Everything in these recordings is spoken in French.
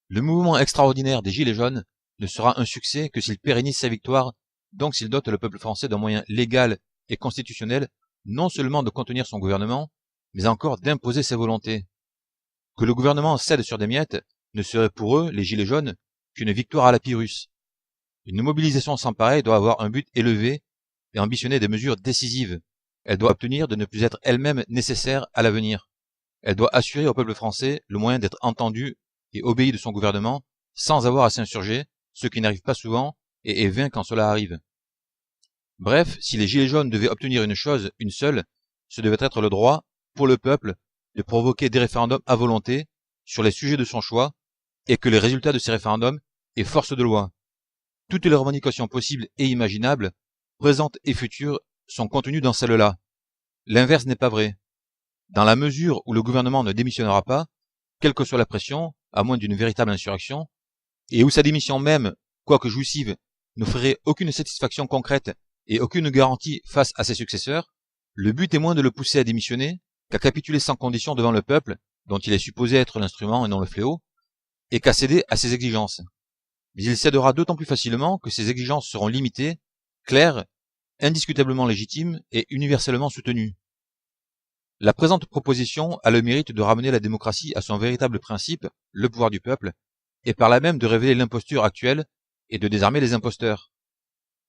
Le mouvement extraordinaire des Gilets jaunes ne sera un succès que s'il pérennise sa victoire, donc s'il dote le peuple français d'un moyen légal et constitutionnel non seulement de contenir son gouvernement, mais encore d'imposer ses volontés. Que le gouvernement cède sur des miettes ne serait pour eux, les Gilets jaunes, qu'une victoire à la Pyrrhus. Une mobilisation sans pareil doit avoir un but élevé et ambitionner des mesures décisives. Elle doit obtenir de ne plus être elle-même nécessaire à l'avenir. Elle doit assurer au peuple français le moyen d'être entendu et obéi de son gouvernement sans avoir à s'insurger, ce qui n'arrive pas souvent et est vain quand cela arrive. Bref, si les Gilets jaunes devaient obtenir une chose, une seule, ce devait être le droit, pour le peuple, de provoquer des référendums à volonté sur les sujets de son choix et que les résultats de ces référendums aient force de loi. Toutes les revendications possibles et imaginables, présentes et futures, sont contenues dans celle-là. L'inverse n'est pas vrai. Dans la mesure où le gouvernement ne démissionnera pas, quelle que soit la pression, à moins d'une véritable insurrection, et où sa démission même, quoique jouissive, n'offrirait aucune satisfaction concrète et aucune garantie face à ses successeurs, le but est moins de le pousser à démissionner qu'à capituler sans condition devant le peuple, dont il est supposé être l'instrument et non le fléau, et qu'à céder à ses exigences. Mais il cédera d'autant plus facilement que ces exigences seront limitées, claires, indiscutablement légitimes et universellement soutenues. La présente proposition a le mérite de ramener la démocratie à son véritable principe, le pouvoir du peuple, et par là même de révéler l'imposture actuelle et de désarmer les imposteurs.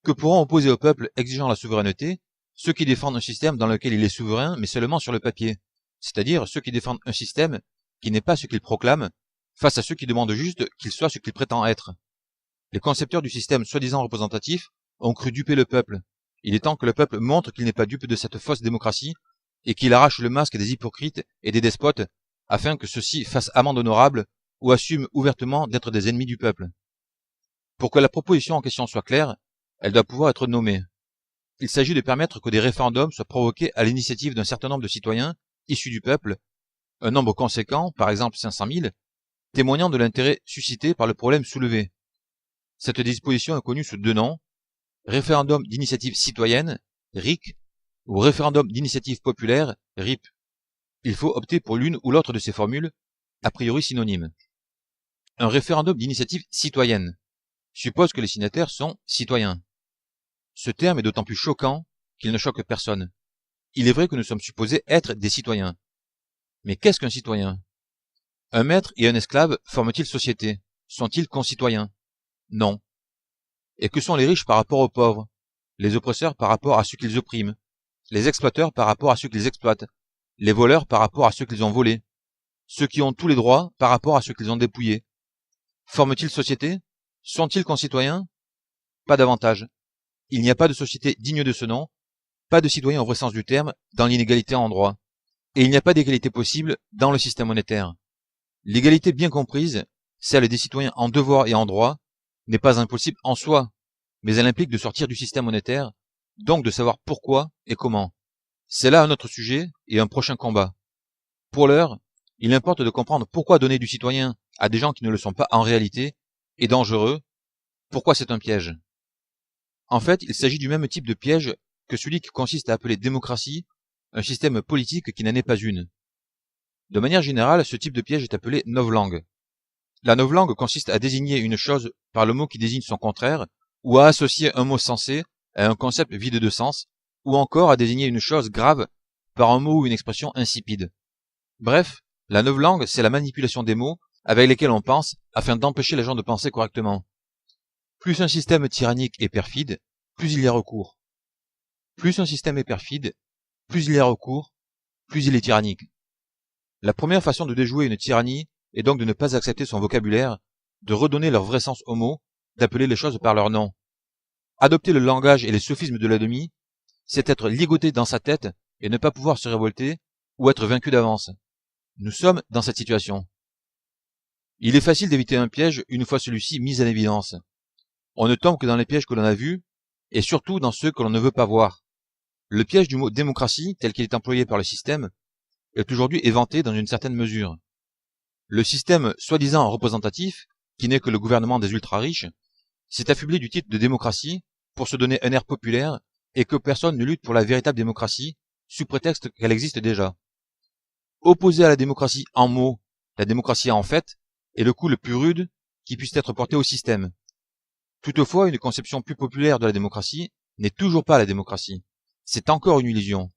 Que pourront opposer au peuple exigeant la souveraineté ceux qui défendent un système dans lequel il est souverain mais seulement sur le papier, c'est-à-dire ceux qui défendent un système qui n'est pas ce qu'il proclame, face à ceux qui demandent juste qu'il soit ce qu'il prétend être. Les concepteurs du système soi-disant représentatif ont cru duper le peuple. Il est temps que le peuple montre qu'il n'est pas dupe de cette fausse démocratie et qu'il arrache le masque des hypocrites et des despotes afin que ceux-ci fassent amende honorable ou assument ouvertement d'être des ennemis du peuple. Pour que la proposition en question soit claire, elle doit pouvoir être nommée. Il s'agit de permettre que des référendums soient provoqués à l'initiative d'un certain nombre de citoyens issus du peuple, un nombre conséquent, par exemple 500 000, témoignant de l'intérêt suscité par le problème soulevé. Cette disposition est connue sous deux noms, référendum d'initiative citoyenne, RIC, ou référendum d'initiative populaire, RIP. Il faut opter pour l'une ou l'autre de ces formules, a priori synonymes. Un référendum d'initiative citoyenne suppose que les signataires sont citoyens. Ce terme est d'autant plus choquant qu'il ne choque personne. Il est vrai que nous sommes supposés être des citoyens. Mais qu'est-ce qu'un citoyen? Un maître et un esclave forment-ils société? Sont-ils concitoyens? Non. Et que sont les riches par rapport aux pauvres? Les oppresseurs par rapport à ceux qu'ils oppriment? Les exploiteurs par rapport à ceux qu'ils exploitent? Les voleurs par rapport à ceux qu'ils ont volés? Ceux qui ont tous les droits par rapport à ceux qu'ils ont dépouillés? Forment-ils société? Sont-ils concitoyens? Pas davantage. Il n'y a pas de société digne de ce nom, pas de citoyens au vrai sens du terme dans l'inégalité en droit. Et il n'y a pas d'égalité possible dans le système monétaire. L'égalité bien comprise, celle des citoyens en devoir et en droit, n'est pas impossible en soi, mais elle implique de sortir du système monétaire, donc de savoir pourquoi et comment. C'est là un autre sujet et un prochain combat. Pour l'heure, il importe de comprendre pourquoi donner du citoyen à des gens qui ne le sont pas en réalité est dangereux, pourquoi c'est un piège. En fait, il s'agit du même type de piège que celui qui consiste à appeler démocratie un système politique qui n'en est pas une. De manière générale, ce type de piège est appelé novlangue. La novlangue consiste à désigner une chose par le mot qui désigne son contraire, ou à associer un mot sensé à un concept vide de sens, ou encore à désigner une chose grave par un mot ou une expression insipide. Bref, la novlangue, c'est la manipulation des mots avec lesquels on pense afin d'empêcher les gens de penser correctement. Plus un système tyrannique est perfide, plus il y a recours. Plus un système est perfide, plus il y a recours, plus il est tyrannique. La première façon de déjouer une tyrannie est donc de ne pas accepter son vocabulaire, de redonner leur vrai sens aux mots, d'appeler les choses par leur nom. Adopter le langage et les sophismes de l'ennemi, c'est être ligoté dans sa tête et ne pas pouvoir se révolter ou être vaincu d'avance. Nous sommes dans cette situation. Il est facile d'éviter un piège une fois celui-ci mis en évidence. On ne tombe que dans les pièges que l'on a vus, et surtout dans ceux que l'on ne veut pas voir. Le piège du mot démocratie, tel qu'il est employé par le système, est aujourd'hui éventé dans une certaine mesure. Le système soi-disant représentatif, qui n'est que le gouvernement des ultra-riches, s'est affublé du titre de démocratie pour se donner un air populaire et que personne ne lutte pour la véritable démocratie, sous prétexte qu'elle existe déjà. Opposer à la démocratie en mots, la démocratie en fait, est le coup le plus rude qui puisse être porté au système. Toutefois, une conception plus populaire de la démocratie n'est toujours pas la démocratie. C'est encore une illusion.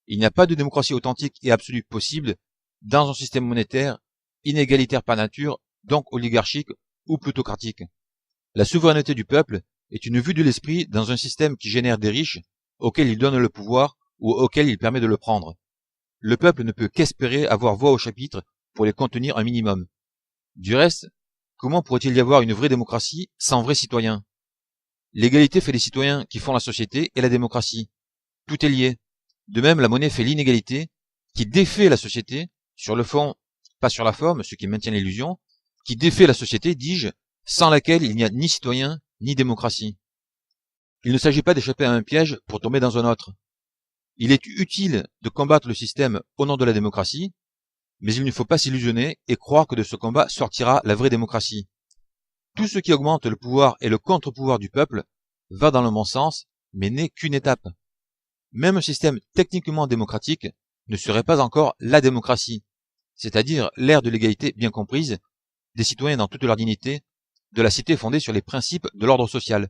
Il n'y a pas de démocratie authentique et absolue possible dans un système monétaire inégalitaire par nature, donc oligarchique ou plutocratique. La souveraineté du peuple est une vue de l'esprit dans un système qui génère des riches auxquels il donne le pouvoir ou auxquels il permet de le prendre. Le peuple ne peut qu'espérer avoir voix au chapitre pour les contenir un minimum. Du reste, comment pourrait-il y avoir une vraie démocratie sans vrais citoyens? L'égalité fait les citoyens qui font la société et la démocratie. Tout est lié. De même, la monnaie fait l'inégalité qui défait la société, sur le fond, pas sur la forme, ce qui maintient l'illusion, qui défait la société, dis-je, sans laquelle il n'y a ni citoyen ni démocratie. Il ne s'agit pas d'échapper à un piège pour tomber dans un autre. Il est utile de combattre le système au nom de la démocratie, mais il ne faut pas s'illusionner et croire que de ce combat sortira la vraie démocratie. Tout ce qui augmente le pouvoir et le contre-pouvoir du peuple va dans le bon sens, mais n'est qu'une étape. Même un système techniquement démocratique ne serait pas encore la démocratie, c'est-à-dire l'ère de l'égalité bien comprise, des citoyens dans toute leur dignité, de la cité fondée sur les principes de l'ordre social.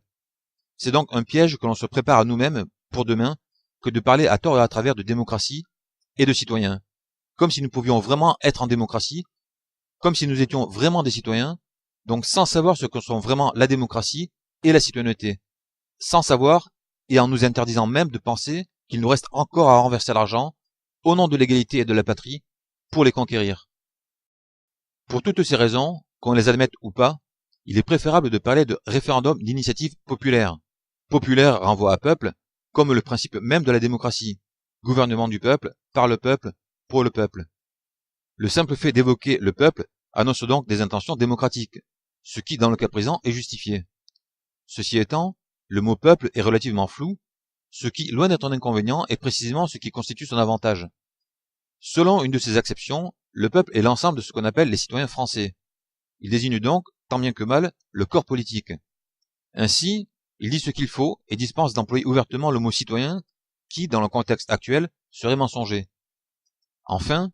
C'est donc un piège que l'on se prépare à nous-mêmes pour demain que de parler à tort et à travers de démocratie et de citoyens, comme si nous pouvions vraiment être en démocratie, comme si nous étions vraiment des citoyens, donc sans savoir ce que sont vraiment la démocratie et la citoyenneté, sans savoir et en nous interdisant même de penser qu'il nous reste encore à renverser l'argent, au nom de l'égalité et de la patrie, pour les conquérir. Pour toutes ces raisons, qu'on les admette ou pas, il est préférable de parler de référendum d'initiative populaire. Populaire renvoie à peuple, comme le principe même de la démocratie. Gouvernement du peuple, par le peuple, pour le peuple. Le simple fait d'évoquer le peuple annonce donc des intentions démocratiques, ce qui, dans le cas présent, est justifié. Ceci étant, le mot peuple est relativement flou, ce qui, loin d'être un inconvénient, est précisément ce qui constitue son avantage. Selon une de ces acceptions, le peuple est l'ensemble de ce qu'on appelle les citoyens français. Il désigne donc, tant bien que mal, le corps politique. Ainsi, il dit ce qu'il faut et dispense d'employer ouvertement le mot citoyen qui, dans le contexte actuel, serait mensonger. Enfin,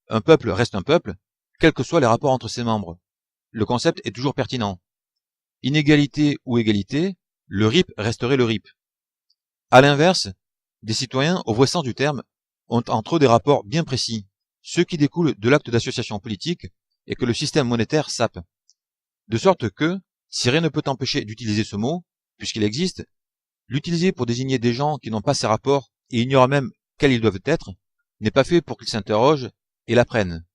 un peuple reste un peuple, quels que soient les rapports entre ses membres. Le concept est toujours pertinent. Inégalité ou égalité, le RIP resterait le RIP. À l'inverse, des citoyens, au vrai sens du terme, ont entre eux des rapports bien précis, ceux qui découlent de l'acte d'association politique et que le système monétaire sape. De sorte que, si rien ne peut empêcher d'utiliser ce mot, puisqu'il existe, l'utiliser pour désigner des gens qui n'ont pas ces rapports et ignorent même quels ils doivent être, n'est pas fait pour qu'ils s'interrogent et l'apprennent.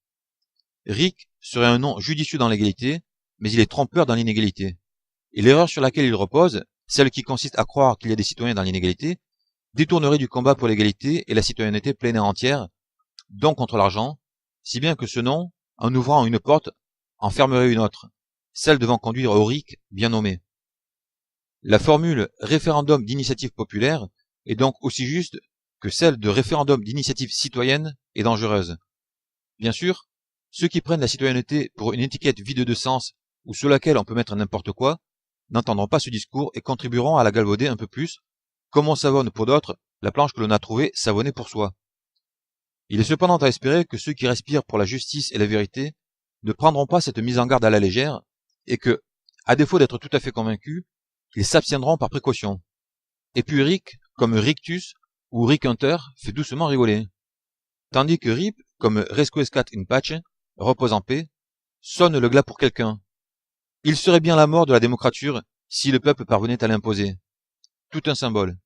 RIC serait un nom judicieux dans l'égalité, mais il est trompeur dans l'inégalité. Et l'erreur sur laquelle il repose, celle qui consiste à croire qu'il y a des citoyens dans l'inégalité, détournerait du combat pour l'égalité et la citoyenneté pleine et entière, donc contre l'argent, si bien que ce nom, en ouvrant une porte, en fermerait une autre, celle devant conduire au RIC bien nommé. La formule référendum d'initiative populaire est donc aussi juste que celle de référendum d'initiative citoyenne est dangereuse. Bien sûr, ceux qui prennent la citoyenneté pour une étiquette vide de sens ou sous laquelle on peut mettre n'importe quoi, n'entendront pas ce discours et contribueront à la galvauder un peu plus, comme on savonne pour d'autres la planche que l'on a trouvée savonnée pour soi. Il est cependant à espérer que ceux qui respirent pour la justice et la vérité ne prendront pas cette mise en garde à la légère, et que, à défaut d'être tout à fait convaincus, ils s'abstiendront par précaution. Et puis RIC, comme rictus ou ric-hunter, fait doucement rigoler. Tandis que RIP, comme Resquiescat in pace, repose en paix, sonne le glas pour quelqu'un. Il serait bien la mort de la démocrature si le peuple parvenait à l'imposer. Tout un symbole.